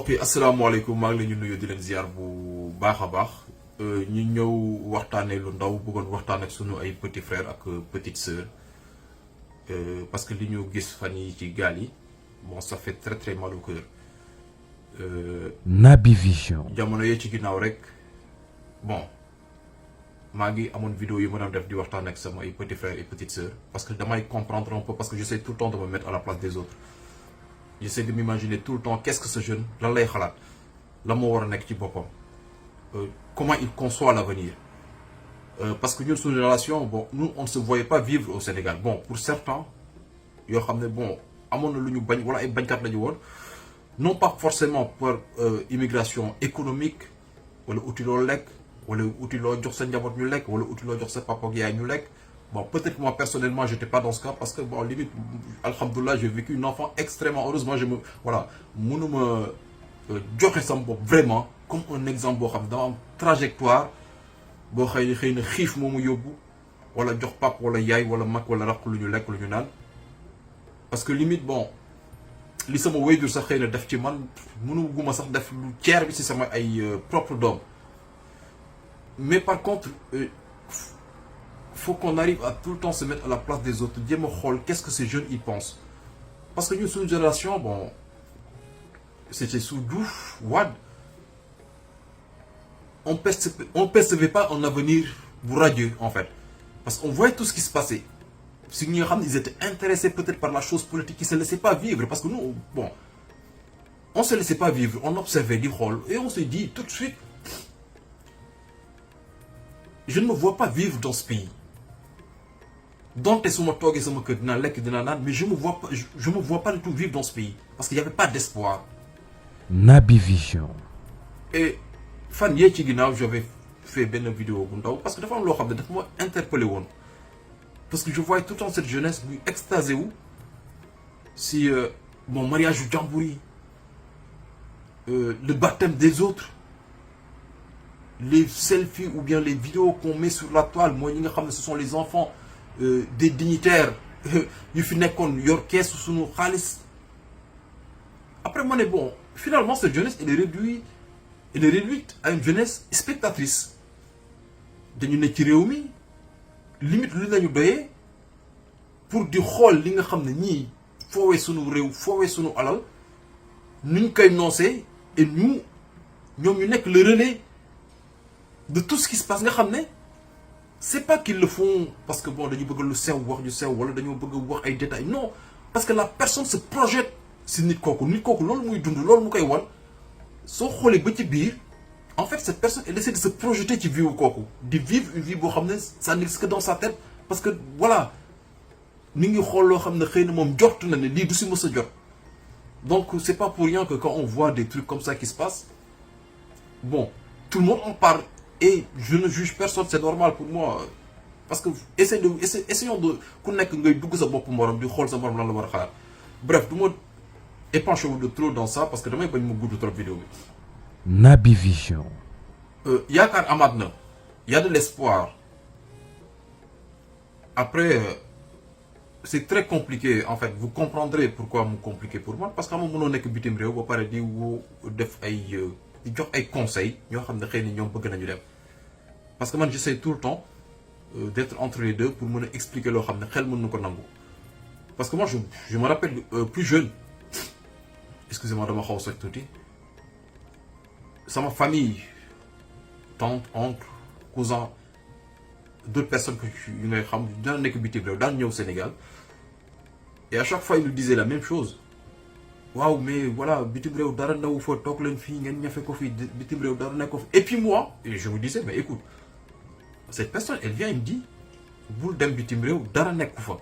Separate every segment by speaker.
Speaker 1: mbokk yi asalaamaaleykum maa ngi leen di nuyu di leen ziar bu baax a baax ñu ñëw waxtaanee lu ndaw bëggoon waxtaan ak sunu ay petit frère ak petite sœur parce que li ñu gis fan yi ci gaal yi bon ça fait très très mal au cœur.
Speaker 2: Naby Vision.
Speaker 1: jamono yee ci ginnaaw rek bon maa ngi amoon vidéo yu ma doon def di waxtaan ak sama ay petit frère et petite sœur parce que damay comprendre un peu parce que j'essaie tout le temps de me mettre à la place des autres. J'essaie de m'imaginer tout le temps qu'est-ce que ce jeune lan lay xalaat la moo war a nekk ci boppam comment il conçoit l'avenir parce que ñun suñu relation bon nous on ne se voyait pas vivre au Sénégal bon pour certains yoo xam ne bon amoon na lu ñu bañ wala ay bañkat la ñu woon non pas forcément par immigration économique wala uti loo lekk wala uti loo jox sa njaboot ñu lekk wala uti loo jox sa papa ak yaay ñu lekk. Bon, peut-être moi personnellement j'étais pas dans ce cas parce que bon limite alhamdoulilah j'ai vécu une enfant extrêmement heureusement je me voilà mënuma joxe sama bopp vraiment comme un exemple boo xam ne dama am trajectoire boo xëy na xiif moomu yóbbu wala jox pap wala yaay wala mag wala raq lu ñu lekk lu ñu naan parce que limite bon li sama waajur sax xëy na def ci man mënu guma sax def lu ceer bi ci sama ay propre doom mais par contre faut qu'on arrive à tout le temps se mettre à la place des autres jéem a xool qu'est-ce que ces jeunes y pensent parce que ñun suñu génération bon c'était sous Diouf Wade on percevait pas un avenir bu radieux en fait parce qu'on voyait tout ce qui se passait si ñi nga xam ne ils étaient intéressés peut-être par la chose politique ils se laissaient pas vivre parce que nous bon on se laissait pas vivre on observait di xool et on se dit tout de suite je ne me vois pas vivre dans ce pays donte su ma toogee sama kër dinaa lekk dinaa naan mais je me vois pas du tout vivre dans ce pays parce qu'il y avait pas d'espoir.
Speaker 2: Naby Vision.
Speaker 1: et fan yee ci ginnaaw j'avais fait benn vidéo bu ndaw parce que dafa am loo xam ne dafa ma interpellé woon parce que je voyais tout le temps cette jeunesse buy extasé wu si bon mariage yu jàmbur yi le baptême des autres les selfies ou bien les vidéos qu'on met sur la toile mooy ñi nga xam ne ce sont les enfants des dignitaires yu fi nekkoon yor keesu suñu xaalis après ma ne bon finalement cette jeunesse elle est réduite à une jeunesse spectatrice dañu ne ci réew mi limite lu nañu doyee pour di xool li nga xam ne ñii foowee suñu réew foowee suñu alal nuñ koy noosee et ñoom ñu nekk le relais de tout ce qui se passe nga xam ne c'est pas qu'ils le font parce que bon dañu bëgg lu sew wax ju sew wala dañoo bëgg wax ay détails non parce que la personne se projette si nit kooku loolu muy dund loolu mu koy wan soo xoolee ba ci biir en fait cette personne elle essaie de se projeter ci vie wu kooku di vivre une vie boo xam ne ça n'existe que dans sa tête parce que voilà mi ngi xool loo xam ne xëy na moom jot na ne lii du si mës a jot donc c'est pas pour rien que quand on voit des trucs comme ça qui se passent bon tout le monde en parle. Et je ne juge personne c'est normal pour moi parce que essayons de ku nekk ngay dugg sa bopp morom di xool sa morom lan la war a xalaat bref du ma épanché wu de trop dans ça parce que damay bañ mu gudd trop vidéo bi.
Speaker 2: Naby Vision.
Speaker 1: yaakaar amaat na y a de l'espoir après c'est très compliqué en fait vous comprendrez pourquoi mu compliqué pour moi parce que xam nga mënoo nekk bitim réew ba pare di woo def ay. di jox ay conseils ñoo xam ne xëy na ñoom bëgg nañu dem parce que man j'essaie tout le temps d'être entre les deux pour mën a expliquer loo xam ne xel mën na ko nangu parce que moi je me rappelle plus jeune excusez-moi dama xaw soj tuuti sama famille tante oncle cousin d'autres personnes que yu ngay xam daan nekk bitim réew daan ñëw Sénégal et à chaque fois ils nous disaient la même chose waaw mais voilà bitim réew dara newu fa toog leen fii ngeen ñafe ko fii bitim réew dara nekk ko fi et puis moi je me disais mais écoute cette personne elle vient il me dit bul dem bitim réew dara nekk fa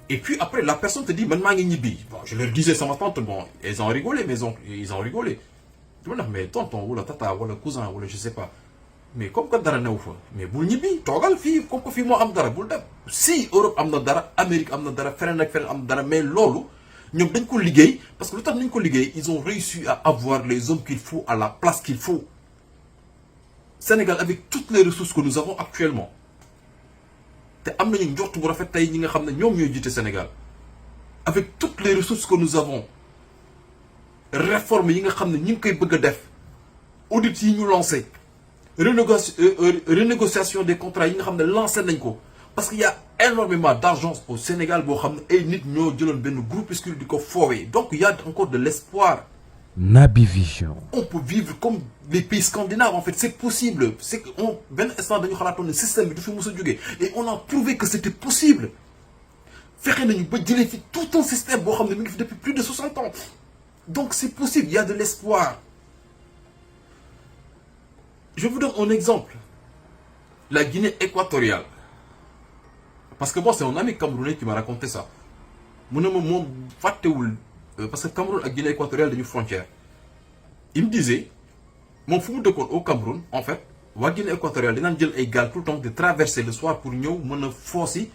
Speaker 1: et puis après la personne te dit man maa ngi ñibbi bon je leur disais sama tante bon ils ont rigolé mes oncles ils ont rigolé dama ndax mais tonton wala tata wala cousin wala je sais pas mais comme que dara newu fa mais bul ñibbi toogal fii comme que fii moo am dara bul dem si Europe am na dara Amérique am na dara feneen ak feneen am dara mais loolu ñoom dañ ko liggéey parce que lu tax nañ ko liggéey ils ont réussi à avoir les hommes qu'il faut à la place qu'il faut Sénégal avec toutes les ressources que nous avons actuellement te am nañu njort bu rafet tey ñi nga xam ne ñoom ñooy jiite Sénégal avec toutes les ressources que nous avons réforme yi nga xam ne ñu ngi koy bëgg a def audit yi ñu lancé renégociation des contrats yi nga xam ne lancé nañ ko parce qu'il y a énormément d'argent au Sénégal boo xam ne ay nit ñoo jëloon benn groupuscule di ko foowee donc il y a encore de l'espoir.
Speaker 2: Naby Vision.
Speaker 1: On peut vivre comme les pays scandinaves en fait c'est possible c'est que benn instant dañu xalaatoon ne système bi du fi mos a jógee et on a prouvé que c'était possible fexe nañu ba jëlee fi tout un système boo xam ne mi ngi fi depuis plus de 60 ans donc c'est possible il y a de l'espoir. Je vous donne un exemple la Guinée équatoriale parce que bon c'est un ami camerounais qui m'a raconté ça mu ne ma moom fàttewul parce que Cameroun ak Guinée équatoriale dañu frontière il me disait moom fu mu dëkkoon au Cameroun en fait waa Guinée équatoriale dinaan jël ay gaal tout le temps de traverser le soir pour ñëw mën a foosi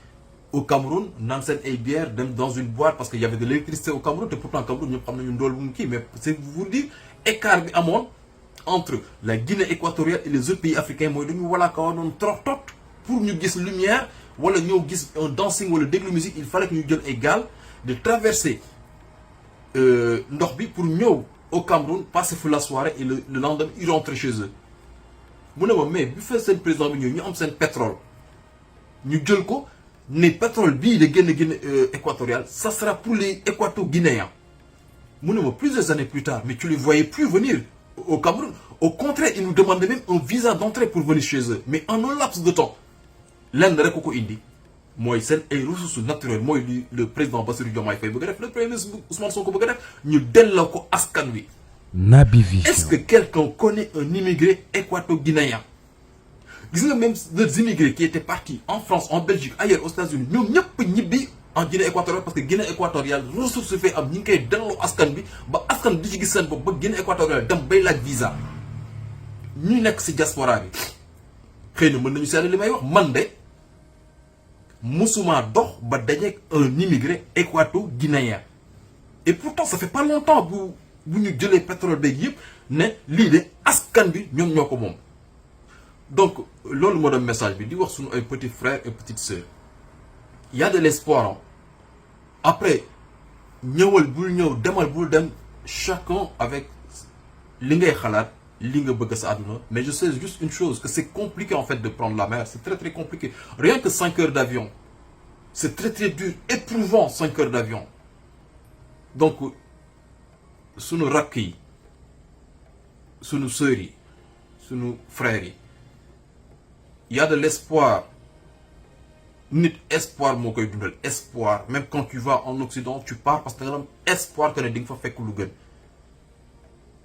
Speaker 1: au Cameroun naan seen ay bière dem dans une boîte parce que y avait de l'électricité au Cameroun te pourtant Cameroun ñëpp xam nañu ndool bu mu kii mais c'est vous dire écart bi amoon entre la Guinée équatoriale et les autres pays africains mooy dañu walaa kawa noonu trop tot pour ñu gis lumière wala ñoo gis un dancing wala déglu musique il fallait que ñu jël ay gaal de traverser ndox bi pour ñëw au Cameroun passer fu la soirée et le lendemain ils rentrent chez eux mu ne ma mais bu fee seen président bi ñëw ñu am seen pétrole ñu jël ko ne pétrole bii de génn Guinée équatoriale ça sera pour les équato-guinéens mu ne ma plusieurs années plus tard mais tu les voyais plus venir au Cameroun au contraire ils nous demandaient même un visa d'entrée pour venir chez eux mais en un laps de temps lenn rek ko indi mooy seen ay ressources naturelles mooy li le président Bassirou Diomaye Faye bëgg a def le premier ministre Ousmane Sonko bëgg a def ñu delloo ko askan wi.
Speaker 2: Naby Vision.
Speaker 1: Est-ce que quelqu'un connaît un immigré équato-guinéen gis nga même les immigrés qui étaient partis en France en Belgique ailleurs aux États-Unis ñoom ñëpp ñibbi en Guinée équatoriale parce que Guinée équatoriale ressource fee am ñi ngi koy delloo askan bi ba askan bi di ci gis seen bopp ba Guinée équatoriale dem bay laaj visa ñu nekk ci diaspora bi xëy na mën nañu seetlu li may wax man de musuma dox ba dajeek un immigré équato-guinéen et pourtant ça fait pas longtemps bu ñu jëlee pétrole beeg yëpp ne lii de askan bi ñoom ñoo ko moom donc loolu moo doon message bi di wax suñu ay petits frères et petites sœurs il y a de l'espoir après ñëwal bul ñëw demal bul dem chacun avec li ngay xalaat li nga bëgg sa àdduna mais je sais juste une chose que c'est compliqué en fait de prendre la mer c'est très très compliqué rien que 5 heures d'avion c'est très très dur éprouvant 5 heures d'avion donc sunu rakk yi sunu sœurs yi sunu frères yi il y a de l'espoir nit espoir moo koy dundal espoir même quand tu vas en Occident tu pars parce que da nga am espoir que ne di nga fa fekk lu gën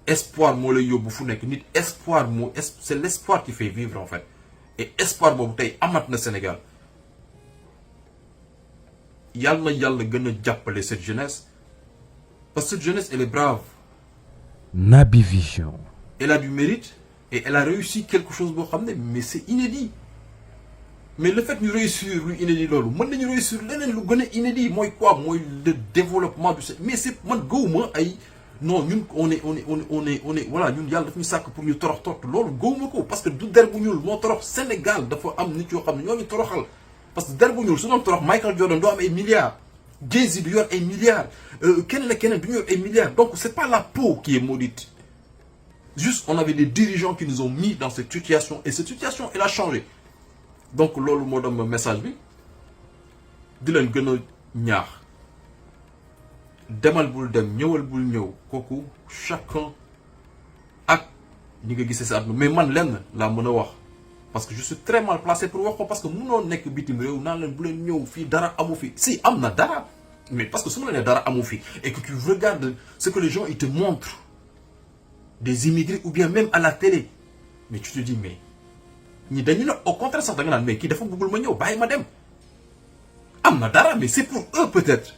Speaker 1: espoir moo lay yóbbu fu nekk nit espoir moo c'est l'espoir qui fait vivre en fait et espoir boobu tey amat na Sénégal yàlla na yàlla gën a jàppale cette jeunesse parce que cette jeunesse elle est brave.
Speaker 2: Naby Vision.
Speaker 1: Elle a du mérite et elle a réussi quelque chose boo xam ne mais c'est inédit mais le fait ñu réussir lu inédit loolu mën nañu réussir leneen lu gën a inédit mooy quoi mooy le développement du mais c'est man gëwuma ay non ñun on est voilà ñun yàlla daf ñu sàkk pour ñu torox tort loolu gëwuma ko parce que du der bu ñuul moo torox Sénégal dafa am nit yoo xam ne ñoo ñu toroxal parce que der bu ñuul su doon torox Michael Jordan doo am ay milliards Jay-Z du yor ay milliards keneen ak keneen du ñu yor ay milliards donc c'est pas la peau qui est maudite juste on avait des dirigeants qui nous ont mis dans cette situation et cette situation elle a changé donc loolu moo doon message bi di leen gën a ñaax demal bul dem ñëwal bul ñëw kooku chacun ak ñi nga gisee sa àdduna mais man lenn laa mën a wax parce que je suis très mal placé pour wax ko parce que mënoo nekk bitim réew naan leen bu leen ñëw fii dara amu fi si am na dara mais parce que su ma la nee dara amu fi et que tu regardes ce que les gens ils te montrent des immigrés ou bien même à la télé mais tu te dis mais ñi dañu la au contraire sax da nga naan mais kii dafa bëggul ma ñëw bàyyi ma dem am na dara mais c'est pour eux peut-être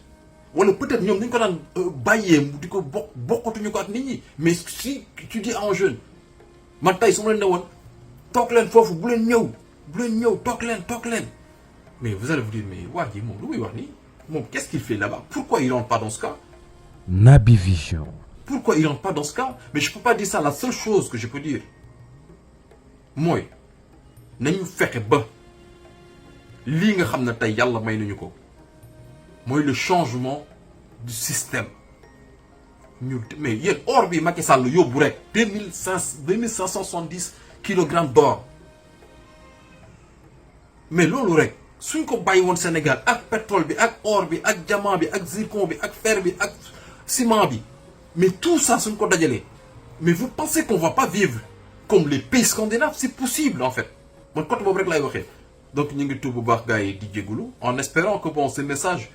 Speaker 1: wala peut-être ñoom dañu ko daan bàyyee di ko bokkatuñu ko ak nit ñi mais si tu dis à un jeune man tey su ma leen ne woon toog leen foofu bu leen ñëw toog leen mais vous allez vous dire mais waa ji moom lu muy wax nii moom qu'est-ce qu'il fait là-bas pourquoi il rentre pas dans ce cas.
Speaker 2: Naby Vision.
Speaker 1: Pourquoi il rentre pas dans ce cas mais je peux pas dire ça la seule chose que je peux dire mooy nañu fexe ba lii nga xam ne tey yàlla may nañu ko mooy le changement du système mais yéen or bi Macky Sall yóbbu rek 2570 kilogrammes d'or mais loolu rek suñ ko bàyyi woon Sénégal ak pétrole bi ak or bi ak diamant bi ak zircon bi ak fer bi ak ciment bi mais tout ça suñ ko dajalee mais vous pensez qu'on va pas vivre comme les pays scandinaves? C'est possible en fait man côté boobu rek lay waxee. Donc ñu ngi tuub bu baax gars yi di jégalu en espérant que bon ce message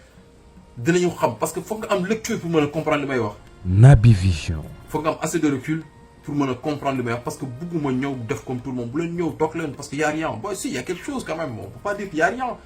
Speaker 1: dinañu xam parce que foog nga am lecture pour mën a comprendre li may wax.
Speaker 2: Naby Vision.
Speaker 1: foog nga am assez de recul pour mën a comprendre li may wax parce que bugguma ñëw def comme tout le monde bu leen ñëw toog leen parce que y a rien bon si y a quelque chose quand même on peut pas dire qu'il y a rien